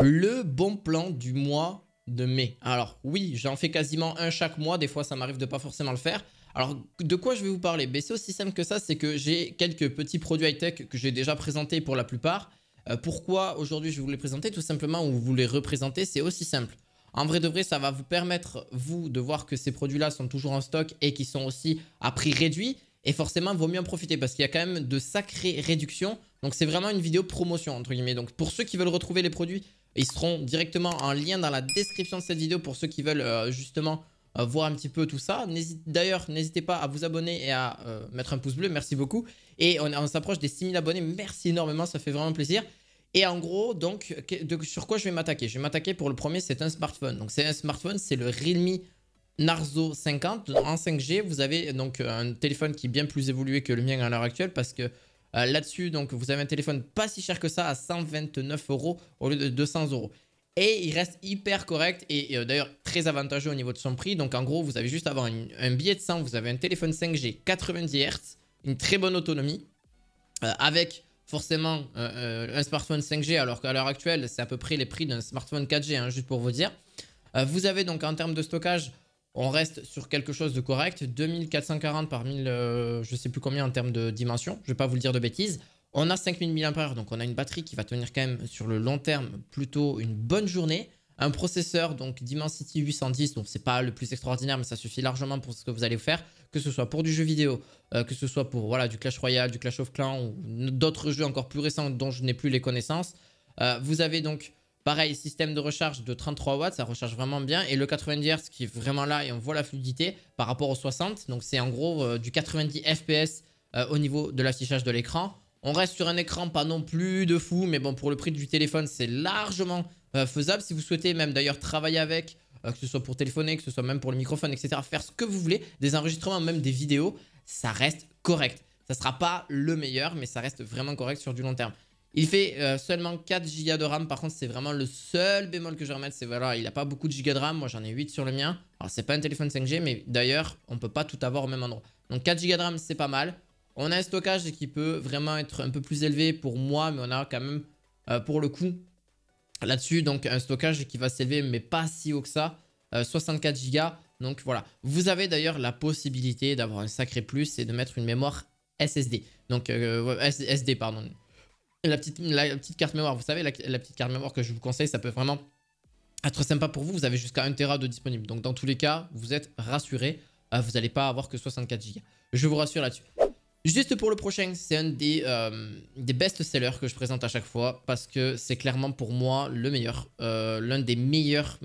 Le bon plan du mois de mai. Alors oui, j'en fais quasiment un chaque mois. Des fois, ça m'arrive de pas forcément le faire. Alors, de quoi je vais vous parler? Ben, c'est aussi simple que ça, c'est que j'ai quelques petits produits high-tech que j'ai déjà présentés pour la plupart. Pourquoi aujourd'hui je vais vous les présenter? Tout simplement, ou vous les représenter, c'est aussi simple. En vrai de vrai, ça va vous permettre, vous, de voir que ces produits-là sont toujours en stock et qui sont aussi à prix réduit. Et forcément, il vaut mieux en profiter parce qu'il y a quand même de sacrées réductions. Donc, c'est vraiment une vidéo promotion, entre guillemets. Donc, pour ceux qui veulent retrouver les produits, ils seront directement en lien dans la description de cette vidéo pour ceux qui veulent justement voir un petit peu tout ça. D'ailleurs, n'hésitez pas à vous abonner et à mettre un pouce bleu. Merci beaucoup. Et on s'approche des 6000 abonnés. Merci énormément, ça fait vraiment plaisir. Et en gros, donc, sur quoi je vais m'attaquer? Je vais m'attaquer pour le premier, c'est un smartphone. Donc, c'est un smartphone, c'est le Realme Narzo 50 en 5G. Vous avez donc un téléphone qui est bien plus évolué que le mien à l'heure actuelle parce que là-dessus, donc, vous avez un téléphone pas si cher que ça à 129 € au lieu de 200 €. Et il reste hyper correct et d'ailleurs très avantageux au niveau de son prix. Donc en gros, vous avez juste à avoir un billet de 100, vous avez un téléphone 5G 90 Hz, une très bonne autonomie, avec forcément un smartphone 5G, alors qu'à l'heure actuelle, c'est à peu près les prix d'un smartphone 4G, hein, juste pour vous dire. Vous avez donc en termes de stockage, on reste sur quelque chose de correct, 2440 par 1000, je sais plus combien en termes de dimension, je ne vais pas vous le dire de bêtises. On a 5000 mAh, donc on a une batterie qui va tenir quand même sur le long terme plutôt une bonne journée. Un processeur, donc Dimensity 810, donc c'est pas le plus extraordinaire, mais ça suffit largement pour ce que vous allez faire, que ce soit pour du jeu vidéo, que ce soit pour voilà, du Clash Royale, du Clash of Clans ou d'autres jeux encore plus récents dont je n'ai plus les connaissances. Vous avez donc pareil, système de recharge de 33 watts, ça recharge vraiment bien. Et le 90 Hz qui est vraiment là et on voit la fluidité par rapport au 60. Donc c'est en gros du 90 FPS au niveau de l'affichage de l'écran. On reste sur un écran pas non plus de fou, mais bon, pour le prix du téléphone, c'est largement faisable. Si vous souhaitez même d'ailleurs travailler avec, que ce soit pour téléphoner, que ce soit même pour le microphone, etc., faire ce que vous voulez, des enregistrements, même des vidéos, ça reste correct. Ça ne sera pas le meilleur, mais ça reste vraiment correct sur du long terme. Il fait seulement 4 Go de RAM. Par contre, c'est vraiment le seul bémol que je vais remettre. C'est voilà, il n'a pas beaucoup de Go de RAM. Moi, j'en ai 8 sur le mien. Alors, c'est pas un téléphone 5G, mais d'ailleurs, on ne peut pas tout avoir au même endroit. Donc, 4 Go de RAM, c'est pas mal. On a un stockage qui peut vraiment être un peu plus élevé pour moi, mais on a quand même, pour le coup, là-dessus, donc un stockage qui va s'élever, mais pas si haut que ça. 64 Go. Donc, voilà. Vous avez d'ailleurs la possibilité d'avoir un sacré plus et de mettre une mémoire SSD. Donc, SD, pardon. La petite carte mémoire, vous savez, la petite carte mémoire que je vous conseille, ça peut vraiment être sympa pour vous. Vous avez jusqu'à 1 Tera de disponible. Donc, dans tous les cas, vous êtes rassurés. Vous n'allez pas avoir que 64 Go. Je vous rassure là-dessus. Juste pour le prochain, c'est un des best-sellers que je présente à chaque fois parce que c'est clairement pour moi le meilleur. L'un des meilleurs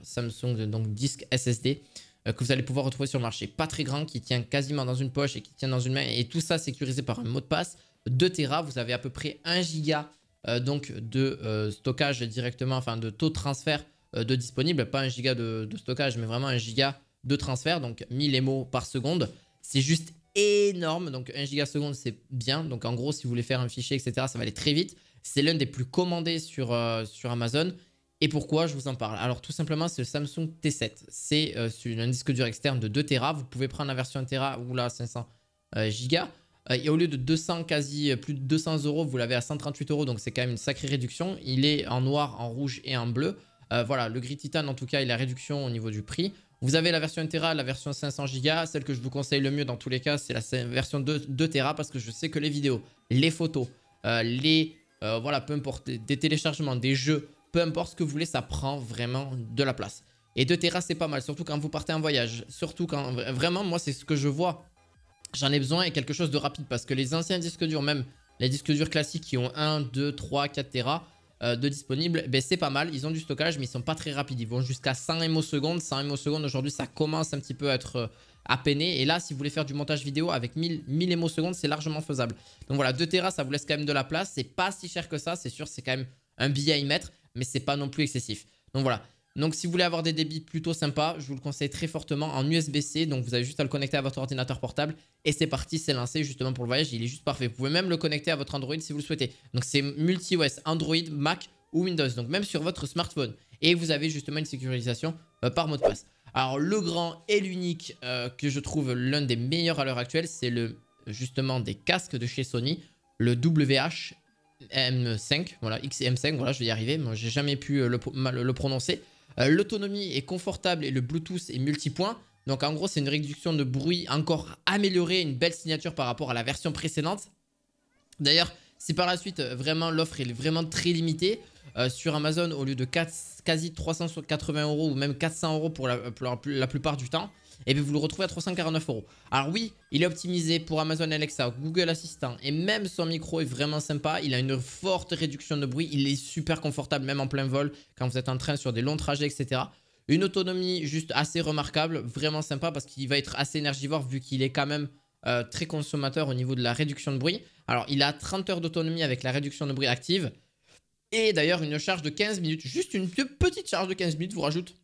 Samsung donc disque SSD que vous allez pouvoir retrouver sur le marché. Pas très grand, qui tient quasiment dans une poche et qui tient dans une main. Et tout ça sécurisé par un mot de passe. 2 Tera, vous avez à peu près 1 Go donc de stockage directement, enfin de taux de transfert de disponible. Pas 1 Go de stockage, mais vraiment 1 Go de transfert, donc 1000 MO par seconde. C'est juste énorme, donc 1 Go seconde, c'est bien. Donc en gros, si vous voulez faire un fichier, etc., ça va aller très vite. C'est l'un des plus commandés sur Amazon. Et pourquoi je vous en parle? Alors tout simplement, c'est le Samsung T7. C'est un disque dur externe de 2 Tera. Vous pouvez prendre la version 1 Tera ou là 500 Go. Et au lieu de 200, quasi plus de 200 €, vous l'avez à 138 €. Donc c'est quand même une sacrée réduction. Il est en noir, en rouge et en bleu. Voilà, le gris titane, en tout cas, il a réduction au niveau du prix. Vous avez la version 1 Tera, la version 500 Go. Celle que je vous conseille le mieux dans tous les cas, c'est la version 2 Tera parce que je sais que les vidéos, les photos, voilà, peu importe, des téléchargements, des jeux, peu importe ce que vous voulez, ça prend vraiment de la place. Et 2 Tera, c'est pas mal, surtout quand vous partez en voyage. Surtout quand, vraiment, moi, c'est ce que je vois. J'en ai besoin et quelque chose de rapide parce que les anciens disques durs, même les disques durs classiques qui ont 1, 2, 3, 4 Tera de disponibles, ben c'est pas mal. Ils ont du stockage, mais ils sont pas très rapides. Ils vont jusqu'à 100 MO secondes. 100 MO secondes, aujourd'hui, ça commence un petit peu à être à peiner. Et là, si vous voulez faire du montage vidéo avec 1000 MO secondes, c'est largement faisable. Donc voilà, 2 Tera, ça vous laisse quand même de la place. C'est pas si cher que ça, c'est sûr, c'est quand même un billet à y mettre, mais c'est pas non plus excessif. Donc voilà. Donc si vous voulez avoir des débits plutôt sympas, je vous le conseille très fortement en USB-C. Donc vous avez juste à le connecter à votre ordinateur portable. Et c'est parti, c'est lancé justement pour le voyage. Il est juste parfait. Vous pouvez même le connecter à votre Android si vous le souhaitez. Donc c'est multi-OS, Android, Mac ou Windows. Donc même sur votre smartphone. Et vous avez justement une sécurisation par mot de passe. Alors le grand et l'unique que je trouve l'un des meilleurs à l'heure actuelle, c'est justement des casques de chez Sony. Le XM5, voilà, XM5, voilà, je vais y arriver, moi j'ai jamais pu le prononcer. L'autonomie est confortable et le Bluetooth est multipoint. Donc en gros, c'est une réduction de bruit encore améliorée, une belle signature par rapport à la version précédente. D'ailleurs, si par la suite, vraiment, l'offre est vraiment très limitée, sur Amazon, au lieu de quasi 380 € ou même 400 € pour la plupart du temps, et bien vous le retrouvez à 349 €. Alors oui, il est optimisé pour Amazon Alexa, Google Assistant, et même son micro est vraiment sympa. Il a une forte réduction de bruit, il est super confortable même en plein vol, quand vous êtes en train sur des longs trajets, etc. Une autonomie juste assez remarquable, vraiment sympa parce qu'il va être assez énergivore vu qu'il est quand même très consommateur au niveau de la réduction de bruit. Alors il a 30 heures d'autonomie avec la réduction de bruit active. Et d'ailleurs une charge de 15 minutes, juste une petite charge de 15 minutes vous rajoute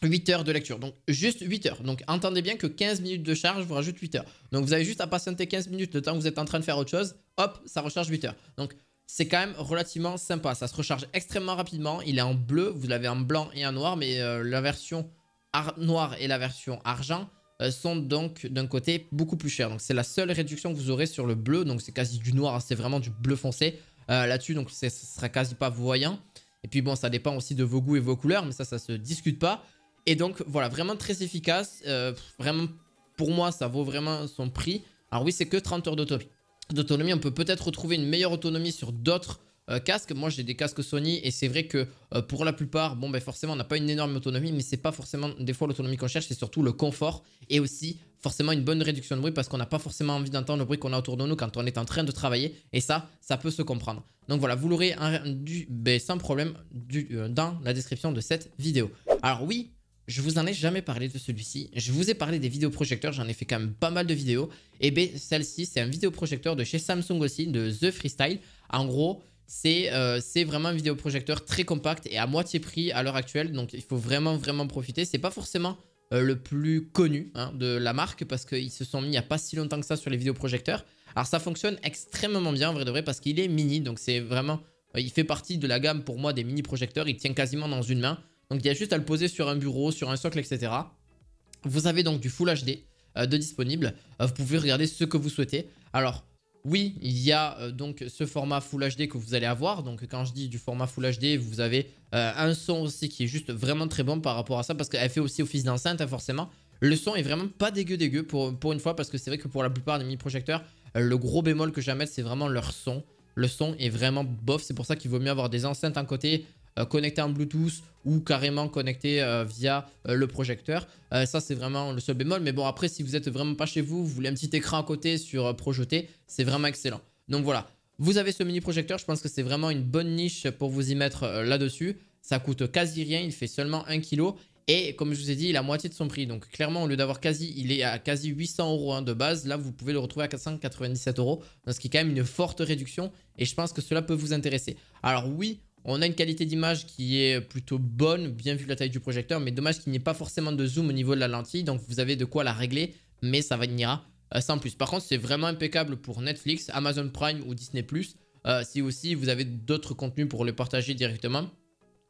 8 heures de lecture. Donc juste 8 heures. Donc entendez bien que 15 minutes de charge vous rajoute 8 heures. Donc vous avez juste à patienter 15 minutes le temps que vous êtes en train de faire autre chose. Hop, ça recharge 8 heures. Donc c'est quand même relativement sympa. Ça se recharge extrêmement rapidement. Il est en bleu, vous l'avez en blanc et en noir. Mais la version noire et la version argent sont donc d'un côté beaucoup plus chères. Donc c'est la seule réduction que vous aurez sur le bleu. Donc c'est quasi du noir, hein, c'est vraiment du bleu foncé là-dessus. Donc ce sera quasi pas voyant. Et puis bon, ça dépend aussi de vos goûts et vos couleurs. Mais ça se discute pas. Et donc voilà, vraiment très efficace. Vraiment, pour moi, ça vaut vraiment son prix. Alors oui, c'est que 30 heures d'autonomie. On peut peut-être retrouver une meilleure autonomie sur d'autres casques. Moi, j'ai des casques Sony et c'est vrai que pour la plupart, bon, ben forcément, on n'a pas une énorme autonomie, mais c'est pas forcément des fois l'autonomie qu'on cherche, c'est surtout le confort et aussi forcément une bonne réduction de bruit parce qu'on n'a pas forcément envie d'entendre le bruit qu'on a autour de nous quand on est en train de travailler et ça peut se comprendre. Donc voilà, vous l'aurez sans problème dans la description de cette vidéo. Alors oui, je vous en ai jamais parlé de celui-ci. Je vous ai parlé des vidéoprojecteurs, j'en ai fait quand même pas mal de vidéos. Et bien celle-ci, c'est un vidéoprojecteur de chez Samsung aussi, de The Freestyle. En gros, c'est vraiment un vidéoprojecteur très compact et à moitié prix à l'heure actuelle. Donc il faut vraiment profiter. C'est pas forcément le plus connu hein, de la marque parce qu'ils se sont mis il n'y a pas si longtemps que ça sur les vidéoprojecteurs. Alors ça fonctionne extrêmement bien en vrai de vrai parce qu'il est mini. Donc c'est vraiment, il fait partie de la gamme pour moi des mini projecteurs. Il tient quasiment dans une main. Donc il y a juste à le poser sur un bureau, sur un socle, etc. Vous avez donc du Full HD de disponible. Vous pouvez regarder ce que vous souhaitez. Alors oui, il y a donc ce format Full HD que vous allez avoir. Donc quand je dis du format Full HD, vous avez un son aussi qui est juste vraiment très bon par rapport à ça. Parce qu'elle fait aussi office d'enceinte hein, forcément. Le son est vraiment pas dégueu pour une fois. Parce que c'est vrai que pour la plupart des mini-projecteurs, le gros bémol que j'aime mettre c'est vraiment leur son. Le son est vraiment bof. C'est pour ça qu'il vaut mieux avoir des enceintes à côté. Connecté en Bluetooth ou carrément connecté via le projecteur. Ça, c'est vraiment le seul bémol. Mais bon, après, si vous n'êtes vraiment pas chez vous, vous voulez un petit écran à côté sur projeté, c'est vraiment excellent. Donc voilà, vous avez ce mini projecteur. Je pense que c'est vraiment une bonne niche pour vous y mettre là-dessus. Ça coûte quasi rien. Il fait seulement 1 kg. Et comme je vous ai dit, il a moitié de son prix. Donc clairement, au lieu d'avoir il est à quasi 800 € hein, de base. Là, vous pouvez le retrouver à 497 €. Donc, ce qui est quand même une forte réduction. Et je pense que cela peut vous intéresser. Alors oui, on a une qualité d'image qui est plutôt bonne, bien vu la taille du projecteur, mais dommage qu'il n'y ait pas forcément de zoom au niveau de la lentille, donc vous avez de quoi la régler, mais ça va ira sans plus. Par contre, c'est vraiment impeccable pour Netflix, Amazon Prime ou Disney+. Si aussi vous avez d'autres contenus pour les partager directement,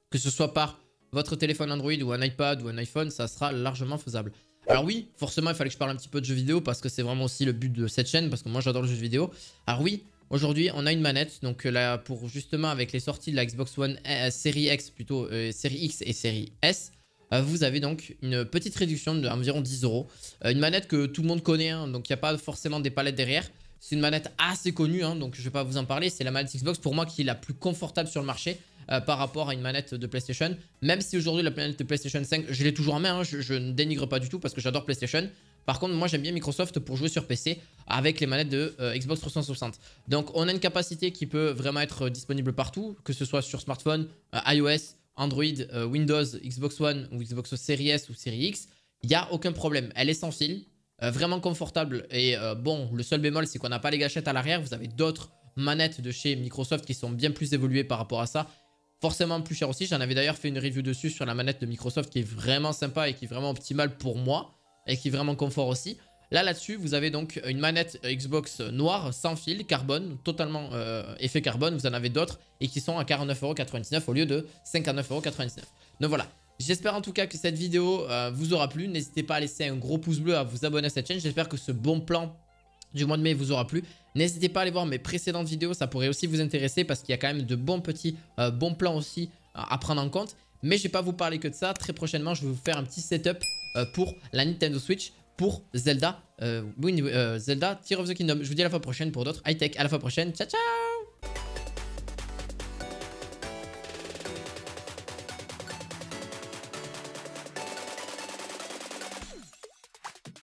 que ce soit par votre téléphone Android ou un iPad ou un iPhone, ça sera largement faisable. Alors oui, forcément, il fallait que je parle un petit peu de jeux vidéo parce que c'est vraiment aussi le but de cette chaîne, parce que moi j'adore le jeu vidéo. Alors oui, aujourd'hui, on a une manette, donc là, pour justement avec les sorties de la Xbox One série X, plutôt série X et série S, vous avez donc une petite réduction d'environ 10 €. Une manette que tout le monde connaît, hein, donc il n'y a pas forcément des palettes derrière. C'est une manette assez connue, hein, donc je ne vais pas vous en parler. C'est la manette Xbox pour moi qui est la plus confortable sur le marché par rapport à une manette de PlayStation. Même si aujourd'hui la manette de PlayStation 5, je l'ai toujours en main, hein, je ne dénigre pas du tout parce que j'adore PlayStation. Par contre, moi j'aime bien Microsoft pour jouer sur PC avec les manettes de Xbox 360. Donc on a une capacité qui peut vraiment être disponible partout, que ce soit sur smartphone, iOS, Android, Windows, Xbox One ou Xbox Series S ou Series X. Il n'y a aucun problème. Elle est sans fil, vraiment confortable. Et bon, le seul bémol, c'est qu'on n'a pas les gâchettes à l'arrière. Vous avez d'autres manettes de chez Microsoft qui sont bien plus évoluées par rapport à ça. Forcément plus cher aussi. J'en avais d'ailleurs fait une review dessus sur la manette de Microsoft qui est vraiment sympa et qui est vraiment optimale pour moi. Et qui est vraiment confort aussi. Là-dessus, vous avez donc une manette Xbox noire, sans fil, carbone, totalement effet carbone. Vous en avez d'autres et qui sont à 49,99 € au lieu de 59,99 €. Donc voilà, j'espère en tout cas que cette vidéo vous aura plu. N'hésitez pas à laisser un gros pouce bleu, à vous abonner à cette chaîne. J'espère que ce bon plan du mois de mai vous aura plu. N'hésitez pas à aller voir mes précédentes vidéos, ça pourrait aussi vous intéresser parce qu'il y a quand même de bons petits bons plans aussi à prendre en compte. Mais je ne vais pas vous parler que de ça. Très prochainement, je vais vous faire un petit setup pour la Nintendo Switch pour Zelda, Zelda Tears of the Kingdom. Je vous dis à la fois prochaine pour d'autres high-tech. À la fois prochaine. Ciao, ciao!